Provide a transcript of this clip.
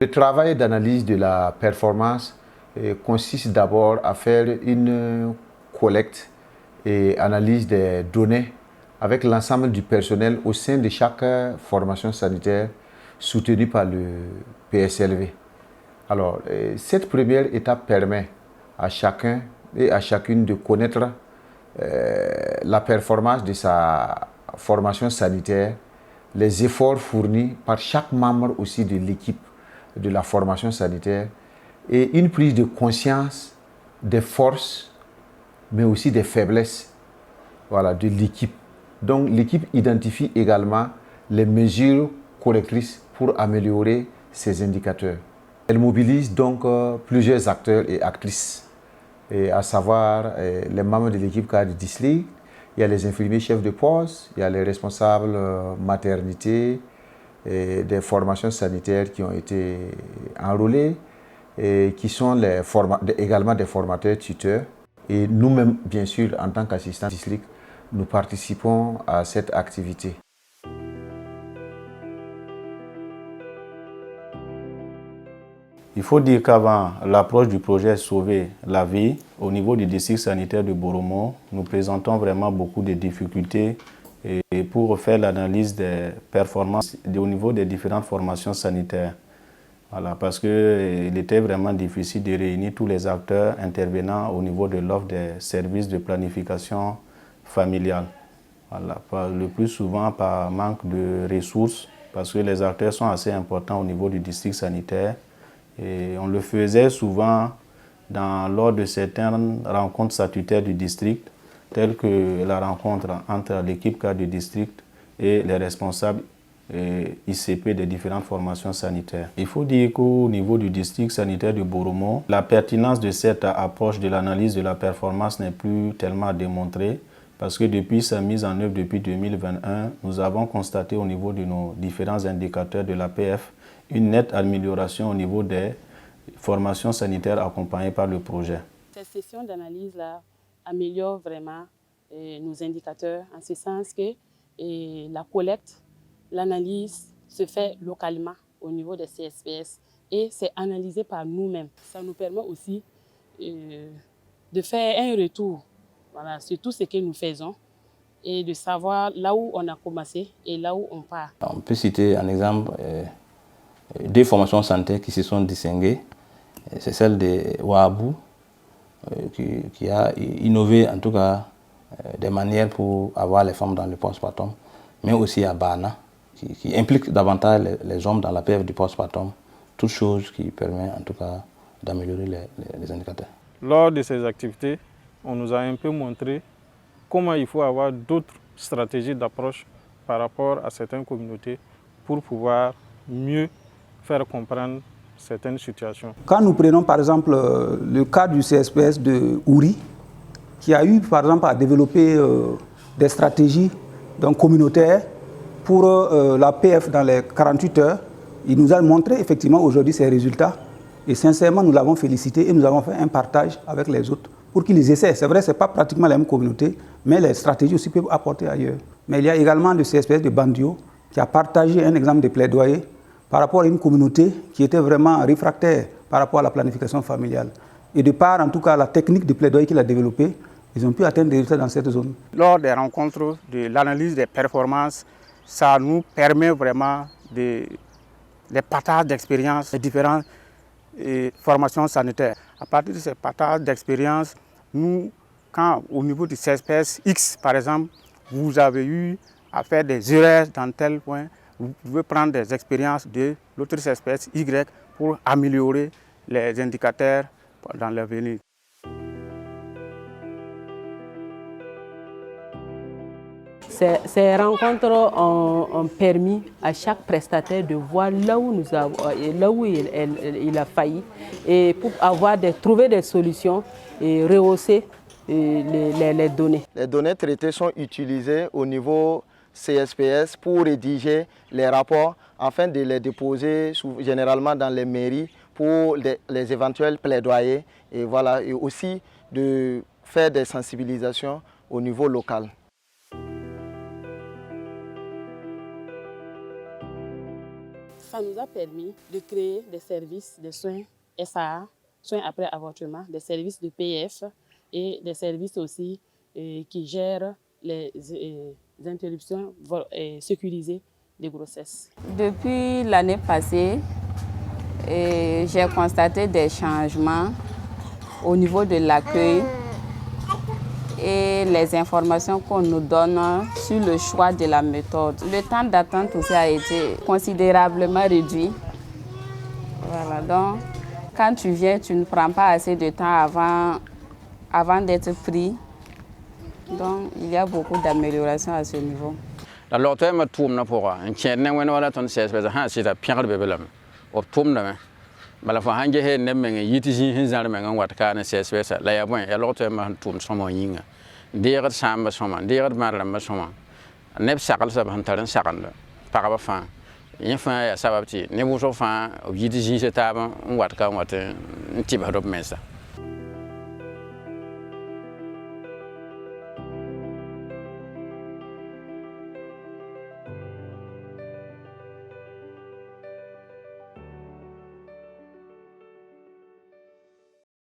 Le travail d'analyse de la performance consiste d'abord à faire une collecte et analyse des données avec l'ensemble du personnel au sein de chaque formation sanitaire soutenue par le PSLV. Alors, cette première étape permet à chacun et à chacune de connaître la performance de sa formation sanitaire, les efforts fournis par chaque membre aussi de l'équipe de la formation sanitaire et une prise de conscience des forces mais aussi des faiblesses, voilà, de l'équipe. Donc l'équipe identifie également les mesures correctrices pour améliorer ces indicateurs. Elle mobilise donc plusieurs acteurs et actrices, à savoir les membres de l'équipe cadre du district, il y a les infirmiers chefs de poste, il y a les responsables maternité, et des formations sanitaires qui ont été enrôlés, et qui sont également des formateurs tuteurs. Et nous-mêmes, bien sûr, en tant qu'assistants district, nous participons à cette activité. Il faut dire qu'avant l'approche du projet Sauver la vie, au niveau du district sanitaire de Boromo, nous présentons vraiment beaucoup de difficultés et pour faire l'analyse des performances au niveau des différentes formations sanitaires. Voilà, parce qu'il était vraiment difficile de réunir tous les acteurs intervenant au niveau de l'offre des services de planification familiale. Voilà, le plus souvent par manque de ressources, parce que les acteurs sont assez importants au niveau du district sanitaire. Et on le faisait souvent lors de certaines rencontres statutaires du district, telles que la rencontre entre l'équipe cadre du district et les responsables ICP des différentes formations sanitaires. Il faut dire qu'au niveau du district sanitaire de Boromo, la pertinence de cette approche de l'analyse de la performance n'est plus tellement démontrée parce que depuis sa mise en œuvre depuis 2021, nous avons constaté au niveau de nos différents indicateurs de l'APF une nette amélioration au niveau des formations sanitaires accompagnées par le projet. Cette session d'analyse-là améliore vraiment nos indicateurs en ce sens que la collecte, l'analyse se fait localement au niveau des CSPS et c'est analysé par nous-mêmes. Ça nous permet aussi de faire un retour sur tout ce que nous faisons et de savoir là où on a commencé et là où on part. On peut citer un exemple, deux formations sanitaires qui se sont distinguées. C'est celle de Ouabou qui a innové en tout cas des manières pour avoir les femmes dans le postpartum, mais aussi à Bana qui implique davantage les hommes dans la période du postpartum, toute chose qui permet en tout cas d'améliorer les indicateurs. Lors de ces activités, on nous a un peu montré comment il faut avoir d'autres stratégies d'approche par rapport à certaines communautés pour pouvoir mieux faire comprendre certaines situations. Quand nous prenons par exemple le cas du CSPS de Ouri, qui a eu par exemple à développer des stratégies communautaires pour la PF dans les 48 heures, il nous a montré effectivement aujourd'hui ses résultats et sincèrement nous l'avons félicité et nous avons fait un partage avec les autres pour qu'ils essaient. C'est vrai, ce n'est pas pratiquement la même communauté, mais les stratégies aussi peuvent apporter ailleurs. Mais il y a également le CSPS de Bandio qui a partagé un exemple de plaidoyer par rapport à une communauté qui était vraiment réfractaire par rapport à la planification familiale. Et de par, en tout cas, la technique de plaidoyer qu'il a développée, ils ont pu atteindre des résultats dans cette zone. Lors des rencontres de l'analyse des performances, ça nous permet vraiment des partages d'expériences des différentes formations sanitaires. À partir de ces partages d'expériences, nous, quand au niveau du CSPS X, par exemple, vous avez eu à faire des erreurs dans tel point, vous pouvez prendre des expériences de l'autre CSPS Y pour améliorer les indicateurs dans l'avenir. Ces rencontres ont permis à chaque prestataire de voir là où il a failli et pour trouver des solutions et rehausser les données. Les données traitées sont utilisées au niveau CSPS pour rédiger les rapports afin de les déposer généralement dans les mairies pour les éventuels plaidoyers et aussi de faire des sensibilisations au niveau local. Ça nous a permis de créer des services de soins SAA, soins après avortement, des services de PF et des services aussi qui gèrent les interruptions sécurisées de grossesse. Depuis l'année passée, j'ai constaté des changements au niveau de l'accueil et les informations qu'on nous donne sur le choix de la méthode. Le temps d'attente aussi a été considérablement réduit. Voilà, donc quand tu viens, tu ne prends pas assez de temps avant d'être pris. Donc il y a beaucoup d'améliorations à ce niveau. Alors toi, je tourne pour un chien, on ton CSPS, c'est la pierre de bébé. Au tourne, mais la fois, il y a des gens qui sont en train de CSPS, là, il y a alors toi, je tourne sur mon ying. Dire Samba Soma, dire Marlama Soma. Neb Sakal Sabantaran Sakanda, Parabafan. Il y a Sabati, Nebuso Fan, Yidiji Taban, what come what Tibadop Mesa.